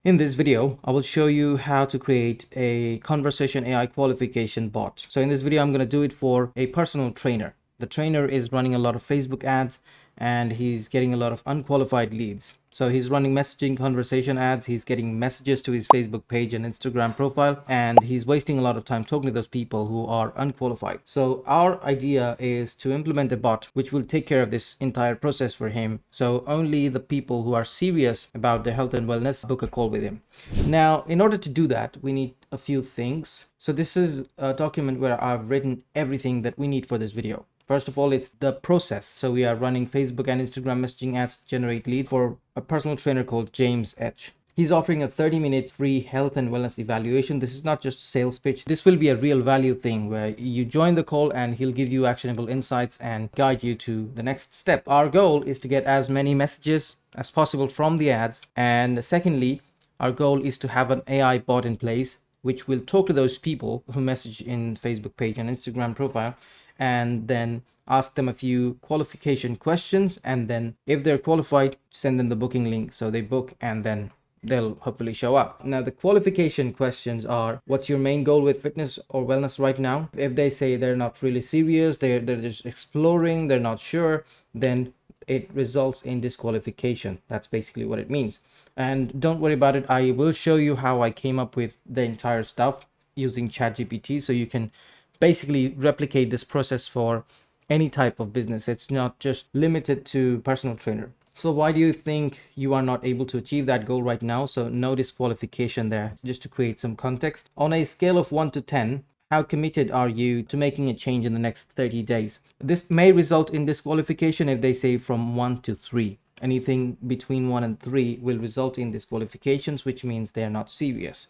In this video, I will show you how to create a conversation AI qualification bot. So in this video, I'm going to do it for a personal trainer. The trainer is running a lot of Facebook ads and he's getting a lot of unqualified leads. So he's running messaging conversation ads. He's getting messages to his Facebook page and Instagram profile, and he's wasting a lot of time talking to those people who are unqualified. So our idea is to implement a bot which will take care of this entire process for him. So only the people who are serious about their health and wellness book a call with him. Now, in order to do that, we need a few things. So this is a document where I've written everything that we need for this video. First of all, it's the process. So we are running Facebook and Instagram messaging ads to generate leads for a personal trainer called James H. He's offering a 30-minute free health and wellness evaluation. This is not just a sales pitch. This will be a real value thing where you join the call and he'll give you actionable insights and guide you to the next step. Our goal is to get as many messages as possible from the ads. And secondly, our goal is to have an AI bot in place which will talk to those people who message in Facebook page and Instagram profile, and then ask them a few qualification questions, and then if they're qualified, send them the booking link so they book and then they'll hopefully show up. Now, the qualification questions are: what's your main goal with fitness or wellness right now? If they say they're not really serious, they're just exploring, they're not sure, then it results in disqualification. That's basically what it means. And don't worry about it, I will show you how I came up with the entire stuff using ChatGPT, so you can basically replicate this process for any type of business. It's not just limited to personal trainer. So why do you think you are not able to achieve that goal right now? So no disqualification there. Just to create some context, on a scale of 1 to 10, how committed are you to making a change in the next 30 days? This may result in disqualification if they say from 1 to 3. Anything between 1 and 3 will result in disqualifications, which means they're not serious,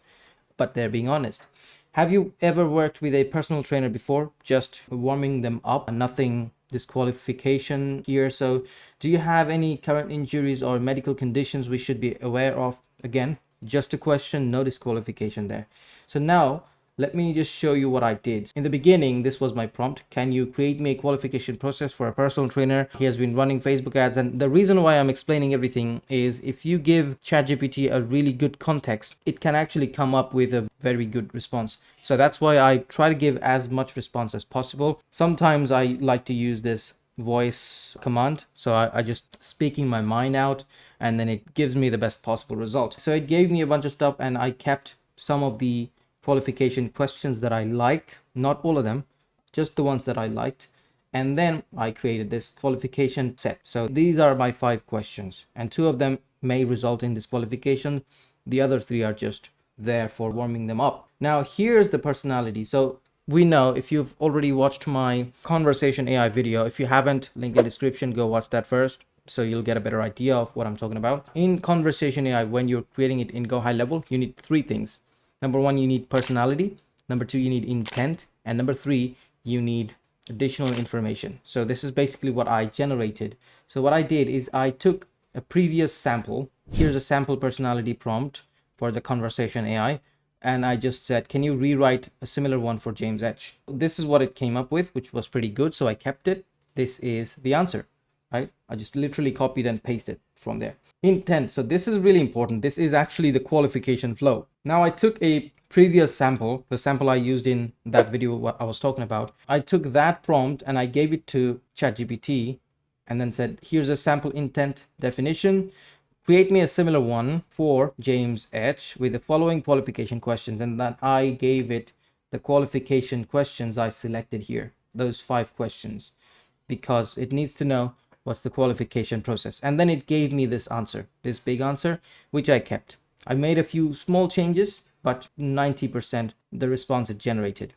but they're being honest. Have you ever worked with a personal trainer before? Just warming them up, nothing disqualification here. So do you have any current injuries or medical conditions we should be aware of? Again, just a question, no disqualification there. So now let me just show you what I did. In the beginning, this was my prompt: can you create me a qualification process for a personal trainer? He has been running Facebook ads. And the reason why I'm explaining everything is if you give ChatGPT a really good context, it can actually come up with a very good response. So that's why I try to give as much response as possible. Sometimes I like to use this voice command. So I just speaking my mind out, and then it gives me the best possible result. So it gave me a bunch of stuff, and I kept some of the qualification questions that I liked, not all of them, just the ones that I liked, and then I created this qualification set. So these are my 5 questions, and 2 of them may result in disqualification. The other 3 are just there for warming them up. Now here's the personality. So we know, if you've already watched my conversation AI video, if you haven't, link in description, go watch that first so you'll get a better idea of what I'm talking about. In conversation AI, when you're creating it in GoHighLevel, you need 3 things. Number 1, you need personality. Number 2, you need intent. And number 3, you need additional information. So this is basically what I generated. So what I did is I took a previous sample. Here's a sample personality prompt for the conversation AI. And I just said, can you rewrite a similar one for James H? This is what it came up with, which was pretty good. So I kept it. This is the answer, right? I just literally copied and pasted from there. Intent. So this is really important. This is actually the qualification flow. Now I took a previous sample, the sample I used in that video, what I was talking about. I took that prompt and I gave it to ChatGPT and then said, here's a sample intent definition. Create me a similar one for James H with the following qualification questions. And then I gave it the qualification questions I selected here, those 5 questions, because it needs to know what's the qualification process. And then it gave me this answer, this big answer, which I kept. I made a few small changes, but 90% the response it generated.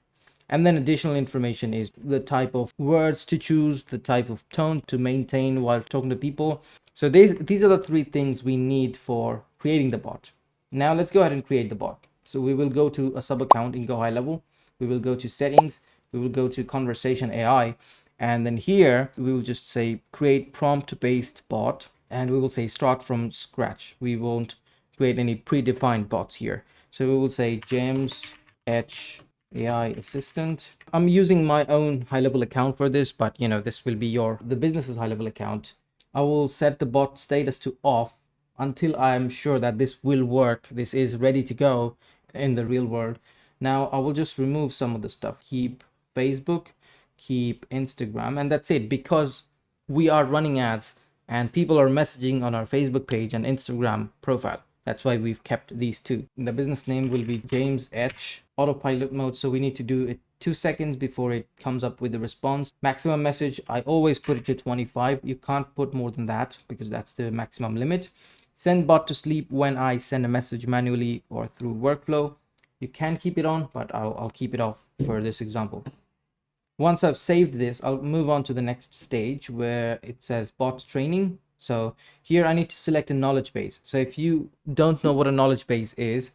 And then additional information is the type of words to choose, the type of tone to maintain while talking to people. So these are the 3 things we need for creating the bot. Now let's go ahead and create the bot. So we will go to a sub account in GoHighLevel. We will go to settings. We will go to conversation AI. And then here we will just say create prompt based bot, and we will say start from scratch. We won't create any predefined bots here. So we will say James H AI assistant. I'm using my own high-level account for this, but this will be the business's high-level account. I will set the bot status to off until I'm sure that this will work, this is ready to go in the real world. Now I will just remove some of the stuff, keep Facebook, keep Instagram, and that's it, because we are running ads and people are messaging on our Facebook page and Instagram profile. That's why we've kept these two. The business name will be James H. Autopilot mode, so we need to do it 2 seconds before it comes up with the response. Maximum message, I always put it to 25. You can't put more than that because that's the maximum limit. Send bot to sleep when I send a message manually or through workflow. You can keep it on, but I'll keep it off for this example. Once I've saved this, I'll move on to the next stage where it says bot training. So here I need to select a knowledge base. So if you don't know what a knowledge base is,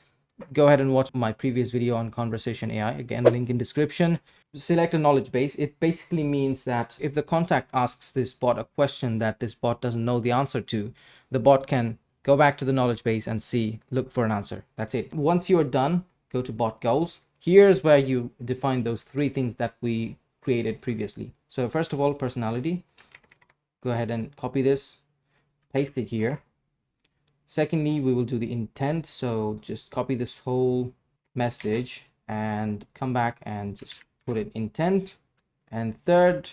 go ahead and watch my previous video on conversation AI. Again, link in description. Select a knowledge base. It basically means that if the contact asks this bot a question that this bot doesn't know the answer to, the bot can go back to the knowledge base and look for an answer. That's it. Once you're done, go to bot goals. Here's where you define those 3 things that we created previously. So first of all, personality. Go ahead and copy this, paste it here. Secondly, we will do the intent. So just copy this whole message and come back and just put it intent. And third,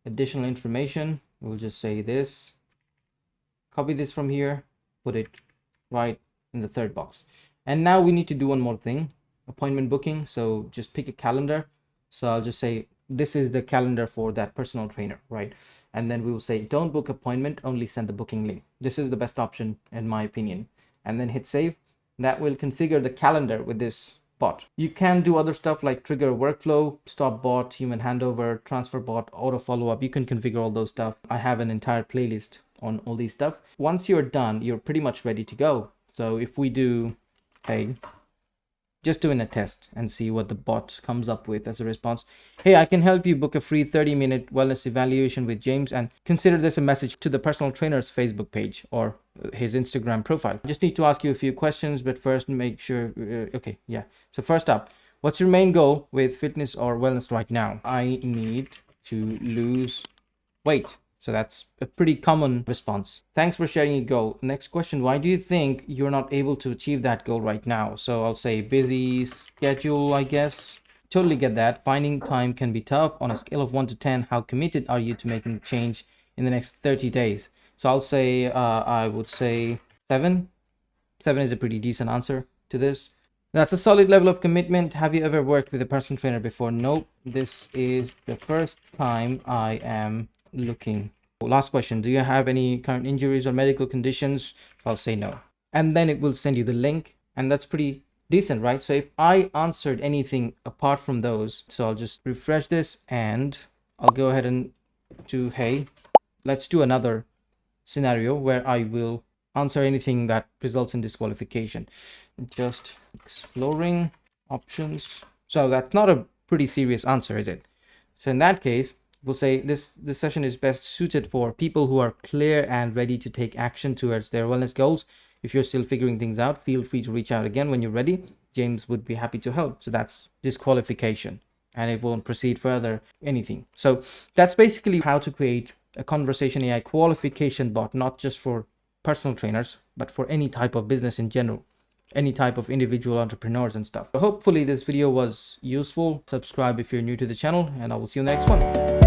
additional information. We'll just say this, copy this from here, put it right in the third box. And now we need to do one more thing, appointment booking. So just pick a calendar. So I'll just say this is the calendar for that personal trainer, right? And then we will say don't book appointment, only send the booking link. This is the best option in my opinion. And then hit save. That will configure the calendar with this bot. You can do other stuff like trigger workflow, stop bot, human handover, transfer bot, auto follow-up. You can configure all those stuff. I have an entire playlist on all these stuff. Once you're done, you're pretty much ready to go. So if we do, hey, just doing a test and see what the bot comes up with as a response. Hey, I can help you book a free 30-minute wellness evaluation with James, and consider this a message to the personal trainer's Facebook page or his Instagram profile. I just need to ask you a few questions, but first make sure, okay, yeah. So first up, what's your main goal with fitness or wellness right now? I need to lose weight. So that's a pretty common response. Thanks for sharing your goal. Next question, why do you think you're not able to achieve that goal right now? So I'll say busy schedule, I guess. Totally get that. Finding time can be tough. On a scale of 1 to 10, how committed are you to making change in the next 30 days? So I'll say, I would say 7. 7 is a pretty decent answer to this. That's a solid level of commitment. Have you ever worked with a personal trainer before? Nope. This is the first time I am looking. Last question, do you have any current injuries or medical conditions? I'll say no. And then it will send you the link, and that's pretty decent, right? So if I answered anything apart from those, so I'll just refresh this and I'll go ahead and do, hey, let's do another scenario where I will answer anything that results in disqualification. Just exploring options. So that's not a pretty serious answer, is it? So in that case, we'll say this session is best suited for people who are clear and ready to take action towards their wellness goals. If you're still figuring things out, feel free to reach out again when you're ready. James would be happy to help. So that's disqualification, and it won't proceed further anything. So that's basically how to create a conversation AI qualification bot, not just for personal trainers, but for any type of business in general, any type of individual entrepreneurs and stuff. So hopefully this video was useful. Subscribe if you're new to the channel, and I will see you in the next one.